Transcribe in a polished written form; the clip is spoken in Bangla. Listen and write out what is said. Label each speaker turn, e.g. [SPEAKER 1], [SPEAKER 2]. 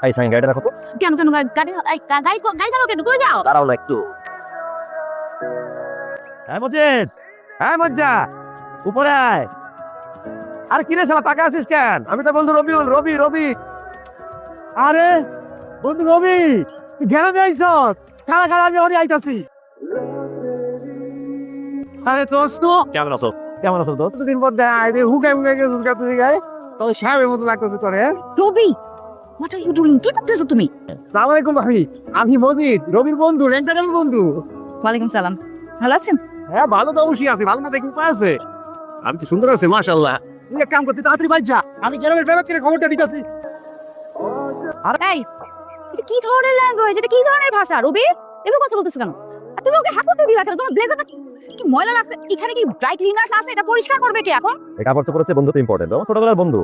[SPEAKER 1] এই সাইন গাড়িটা রাখো তো।
[SPEAKER 2] কেন কেন গাড়ি গাড়ি গাড়ি গাড়ি চালাও কেন কই যাও
[SPEAKER 1] দাঁড়াও না একটু। হ্যাঁ মজিদ, হ্যাঁ মজ্জা, উপরে আয়। আরে কিরে শালা টাকা আছিস কেন? আমি তো বন্ধু রবিউল, রবি রবি। আরে বন্ধু রবি, তুই গেলে যাইছ? খালা খালা আমি ওরে আইতাছি। আরে দোস্ত কেমন আছো? কেমন আছো দোস্ত? দিন পর দেখাই রে, হুকাই মুকাই গেছিস গা তুই গায়ে। তবে সাহেবের মতো লাগতেছে তোরে।
[SPEAKER 2] রবি হোয়াট আর ইউ ডুইং কি করতেছো তুমি
[SPEAKER 1] আসসালামু আলাইকুম ভাবি, আমি মজিদ, রবির বন্ধু, রেন্টারের বন্ধু।
[SPEAKER 2] ওয়ালাইকুম সালাম ভালো আছেন
[SPEAKER 1] হ্যাঁ ভালো তো অবশ্যই আছে, ভালো না দেখি উপায় আছে। আমি তো সুন্দর আছে মাশাআল্লাহ। তুই এক কাম করতে তাড়াতাড়ি বাইর যা, আমি গ্রামের ব্যাপারে খবরটা দিতাছি।
[SPEAKER 2] এই এটা কি ধরনের ল্যাঙ্গুয়েজ এটা কি ধরনের ভাষা রবি এভাবে কথা বলতেছো কেন আর তুমি ওকে হাঁপাতে দিলা কেন তোমার ব্লেজারটা কি ময়লা লাগছে এখানে কি ড্রাই ক্লিনার্স আছে এটা পরিষ্কার করবে কি এখন
[SPEAKER 1] এই কাপড় তো পরেছে বন্ধু তো ইম্পর্টেন্ট, ছোটবেলার বন্ধু।